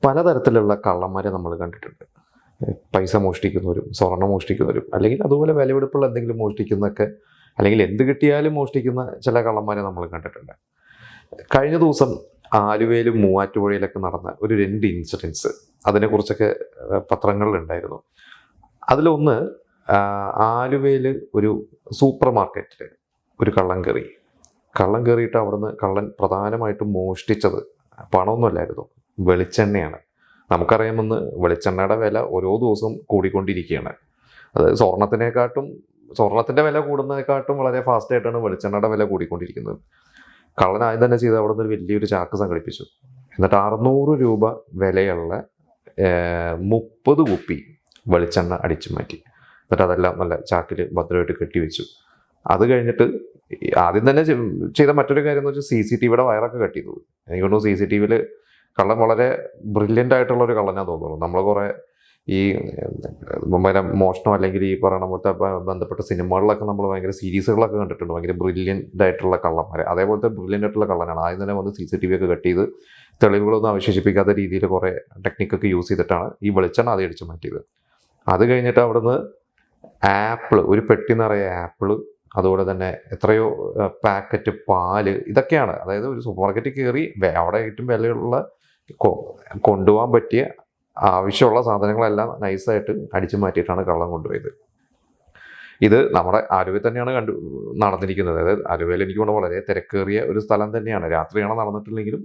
പലതരത്തിലുള്ള കള്ളന്മാരെ നമ്മൾ കണ്ടിട്ടുണ്ട്. പൈസ മോഷ്ടിക്കുന്നവരും സ്വർണം മോഷ്ടിക്കുന്നവരും അല്ലെങ്കിൽ അതുപോലെ വിലപിടിപ്പുള്ള എന്തെങ്കിലും മോഷ്ടിക്കുന്നൊക്കെ, അല്ലെങ്കിൽ എന്ത് കിട്ടിയാലും മോഷ്ടിക്കുന്ന ചില കള്ളന്മാരെ നമ്മൾ കണ്ടിട്ടുണ്ട്. കഴിഞ്ഞ ദിവസം ആലുവയിലും മൂവാറ്റുപുഴയിലൊക്കെ നടന്ന ഒരു 2 ഇൻസിഡൻസ്, അതിനെക്കുറിച്ചൊക്കെ പത്രങ്ങളിലുണ്ടായിരുന്നു. അതിലൊന്ന്, ആലുവയിൽ ഒരു സൂപ്പർ മാർക്കറ്റിൽ ഒരു കള്ളൻ കയറിയിട്ട് അവിടുന്ന് കള്ളൻ പ്രധാനമായിട്ടും മോഷ്ടിച്ചത് പണമൊന്നുമല്ലായിരുന്നു, വെളിച്ചെണ്ണയാണ്. നമുക്കറിയാമെന്ന് വെളിച്ചെണ്ണയുടെ വില ഓരോ ദിവസവും കൂടിക്കൊണ്ടിരിക്കുകയാണ്. അതായത് സ്വർണത്തിൻ്റെ വില കൂടുന്നതിനെക്കാട്ടും വളരെ ഫാസ്റ്റായിട്ടാണ് വെളിച്ചെണ്ണയുടെ വില കൂടിക്കൊണ്ടിരിക്കുന്നത്. കള്ളൻ ആദ്യം തന്നെ ചെയ്ത് അവിടെ നിന്ന് വലിയൊരു ചാക്ക് സംഘടിപ്പിച്ചു. എന്നിട്ട് 600 രൂപ വിലയുള്ള 30 കുപ്പി വെളിച്ചെണ്ണ അടിച്ചു മാറ്റി. എന്നിട്ട് അതെല്ലാം നല്ല ചാക്കിൽ ഭദ്രമായിട്ട് കെട്ടിവെച്ചു. അത് കഴിഞ്ഞിട്ട് ആദ്യം തന്നെ ചെയ്ത മറ്റൊരു കാര്യം എന്ന് വെച്ചാൽ CCTVയുടെ വയറൊക്കെ കട്ട് ചെയ്തു. എനിക്ക് തോന്നുന്നു CCTVയിൽ കള്ളൻ വളരെ ബ്രില്യൻ്റ് ആയിട്ടുള്ള ഒരു കള്ളനാണ് തോന്നുന്നു. നമ്മൾ കുറേ ഈ മോഷണം അല്ലെങ്കിൽ ഈ പറയണ പോലത്തെ ബന്ധപ്പെട്ട സിനിമകളിലൊക്കെ നമ്മൾ ഭയങ്കര സീരീസുകളൊക്കെ കണ്ടിട്ടുണ്ട്, ഭയങ്കര ബ്രില്യൻ്റ് ആയിട്ടുള്ള കള്ളന്മാരെ. അതേപോലത്തെ ബ്രില്യൻ്റ് ആയിട്ടുള്ള കള്ളനാണ്. ആദ്യം തന്നെ വന്ന് CCTV ഒക്കെ കട്ട് ചെയ്ത് തെളിവുകളൊന്നും അവശേഷിപ്പിക്കാത്ത രീതിയിൽ കുറേ ടെക്നിക്കൊക്കെ യൂസ് ചെയ്തിട്ടാണ് ഈ വെളിച്ചെണ്ണ ആദ്യം അടിച്ചു മാറ്റിയത്. അത് കഴിഞ്ഞിട്ട് അവിടുന്ന് ഒരു പെട്ടി നിറയെ ആപ്പിള്, അതുപോലെ തന്നെ എത്രയോ പാക്കറ്റ് പാല്, ഇതൊക്കെയാണ്. അതായത് ഒരു സൂപ്പർ മാർക്കറ്റിൽ കയറി അവിടെ ഏറ്റവും വിലയുള്ള കൊണ്ടുപോകാൻ പറ്റിയ ആവശ്യമുള്ള സാധനങ്ങളെല്ലാം നൈസായിട്ട് അടിച്ചു മാറ്റിയിട്ടാണ് കള്ളൻ കൊണ്ടുപോയത്. ഇത് നമ്മുടെ ആലുവയിൽ തന്നെയാണ് നടന്നിരിക്കുന്നത്. അതായത് ആലുവയിൽ എനിക്ക് തോന്നുന്നു വളരെ തിരക്കേറിയ ഒരു സ്ഥലം തന്നെയാണ്. രാത്രിയാണ് നടന്നിട്ടില്ലെങ്കിലും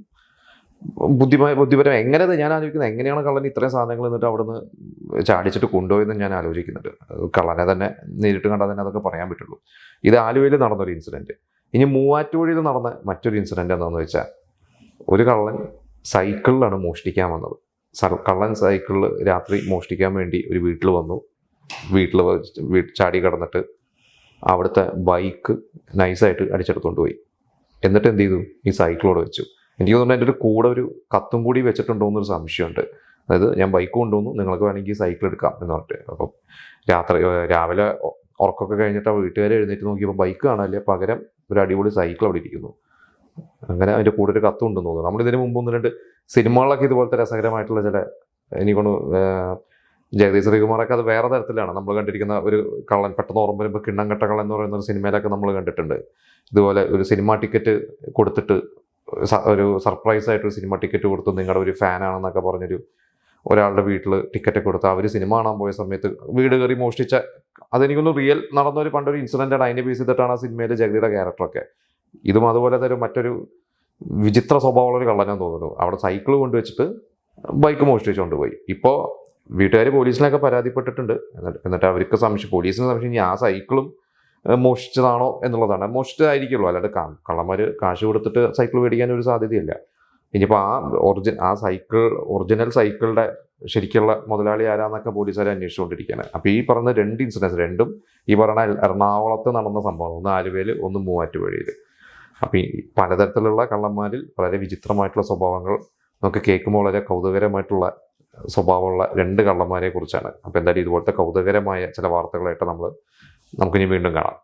ബുദ്ധിപരം എങ്ങനെ ഞാൻ ആലോചിക്കുന്നത്, എങ്ങനെയാണ് കള്ളൻ ഇത്രയും സാധനങ്ങൾ എന്നിട്ട് അവിടെ നിന്ന് ചാടിച്ചിട്ട് കൊണ്ടുപോയെന്ന് ഞാൻ ആലോചിക്കുന്നുണ്ട്. കള്ളനെ തന്നെ നേരിട്ട് കണ്ടാൽ തന്നെ അതൊക്കെ പറയാൻ പറ്റുള്ളൂ. ഇത് ആലുവയിൽ നടന്നൊരു ഇൻസിഡൻറ്റ്. ഇനി മൂവാറ്റുപുഴയിൽ നടന്ന മറ്റൊരു ഇൻസിഡൻറ്റ് എന്താണെന്ന് വെച്ചാൽ, ഒരു കള്ളൻ സൈക്കിളിലാണ് മോഷ്ടിക്കാൻ വന്നത്. കള്ളൻ സൈക്കിളിൽ രാത്രി മോഷ്ടിക്കാൻ വേണ്ടി ഒരു വീട്ടിൽ വന്നു. വീട്ടിൽ ചാടി കിടന്നിട്ട് അവിടുത്തെ ബൈക്ക് നൈസായിട്ട് അടിച്ചെടുത്തുകൊണ്ട് പോയി. എന്നിട്ട് എന്ത് ചെയ്തു, ഈ സൈക്കിളോട് വെച്ചു. എനിക്ക് തോന്നുന്നു എൻ്റെ ഒരു കൂടെ ഒരു കത്തും കൂടി വെച്ചിട്ടുണ്ടോ എന്നൊരു സംശയമുണ്ട്. അതായത് ഞാൻ ബൈക്ക് കൊണ്ടുവന്നു, നിങ്ങൾക്ക് വേണമെങ്കിൽ സൈക്കിൾ എടുക്കാം എന്ന് പറഞ്ഞിട്ട്. അപ്പം രാവിലെ ഉറക്കമൊക്കെ കഴിഞ്ഞിട്ട് വീട്ടുകാരെ എഴുന്നേറ്റ് നോക്കിയപ്പോൾ ബൈക്ക് കാണാനില്ല, പകരം ഒരു അടിപൊളി സൈക്കിൾ അവിടെ ഇരിക്കുന്നു. അങ്ങനെ അതിൻ്റെ കൂടെ ഒരു കത്തും ഉണ്ടെന്ന് തോന്നുന്നു. നമ്മളിതിന് മുമ്പ് 1-2 സിനിമകളിലൊക്കെ ഇതുപോലത്തെ രസകരമായിട്ടുള്ള ചില, എനിക്കൊന്ന് ജഗദീഷ് ശ്രീകുമാറൊക്കെ അത് വേറെ തരത്തിലാണ് നമ്മൾ കണ്ടിരിക്കുന്ന. ഒരു കള്ളൻ പെട്ടെന്ന് ഓർമ്മ വരുമ്പോൾ കിണ്ണംകെട്ട കള്ളൻ എന്ന് പറയുന്ന ഒരു സിനിമയിലൊക്കെ നമ്മൾ കണ്ടിട്ടുണ്ട്. ഇതുപോലെ ഒരു സിനിമ ടിക്കറ്റ് കൊടുത്തിട്ട് ഒരു സർപ്രൈസ് ആയിട്ടൊരു സിനിമ ടിക്കറ്റ് കൊടുത്ത് നിങ്ങളുടെ ഒരു ഫാനാണെന്നൊക്കെ പറഞ്ഞൊരു ഒരാളുടെ വീട്ടിൽ ടിക്കറ്റ് കൊടുത്ത് അവർ സിനിമ കാണാൻ പോയ സമയത്ത് വീട് കയറി മോഷ്ടിച്ച, അതെനിക്കൊന്ന് റിയൽ നടന്നൊരു പണ്ടൊരു ഇൻസിഡൻ്റാണ്. അതിനെ ബേസ് ചെയ്തിട്ടാണ് ആ സിനിമയിൽ ജഗതിയുടെ ക്യാരക്ടറൊക്കെ. ഇതും അതുപോലെ തന്നെ മറ്റൊരു വിചിത്ര സ്വഭാവമുള്ളൊരു കള്ളനാന്ന് തോന്നുന്നു. അവിടെ സൈക്കിൾ കൊണ്ടുവച്ചിട്ട് ബൈക്ക് മോഷ്ടിച്ചുകൊണ്ട് പോയി. ഇപ്പോൾ വീട്ടുകാർ പോലീസിനൊക്കെ പരാതിപ്പെട്ടിട്ടുണ്ട്. എന്നിട്ട് അവർക്ക് പോലീസിന് സംശയം ഇനി ആ സൈക്കിളും മോഷ്ടിച്ചതാണോ എന്നുള്ളതാണ്. മോഷ്ടിച്ചതായിരിക്കുള്ളൂ, അല്ലാണ്ട് കള്ളന്മാർ കാശ് കൊടുത്തിട്ട് സൈക്കിൾ മേടിക്കാൻ ഒരു സാധ്യതയില്ല. ഇനിയിപ്പോൾ ആ ഒറിജിനൽ സൈക്കിളിൻ്റെ ശരിക്കുള്ള മുതലാളി ആരാന്നൊക്കെ പോലീസുകാർ അന്വേഷിച്ചുകൊണ്ടിരിക്കുകയാണ്. അപ്പോൾ ഈ പറഞ്ഞ 2 ഇൻസിഡൻസ്, രണ്ടും ഈ പറഞ്ഞ എറണാകുളത്ത് നടന്ന സംഭവം. ഒന്ന് ആലുവയിൽ, ഒന്ന് മൂവാറ്റുപുഴയിൽ. അപ്പോൾ ഈ പലതരത്തിലുള്ള കള്ളന്മാരിൽ വളരെ വിചിത്രമായിട്ടുള്ള സ്വഭാവങ്ങൾ നമുക്ക് കേൾക്കുമ്പോൾ വളരെ കൗതുകരമായിട്ടുള്ള സ്വഭാവമുള്ള 2 കള്ളന്മാരെ കുറിച്ചാണ്. അപ്പോൾ എന്തായാലും ഇതുപോലത്തെ കൗതുകരമായ ചില വാർത്തകളായിട്ട് നമുക്കിനി വീണ്ടും കാണാം.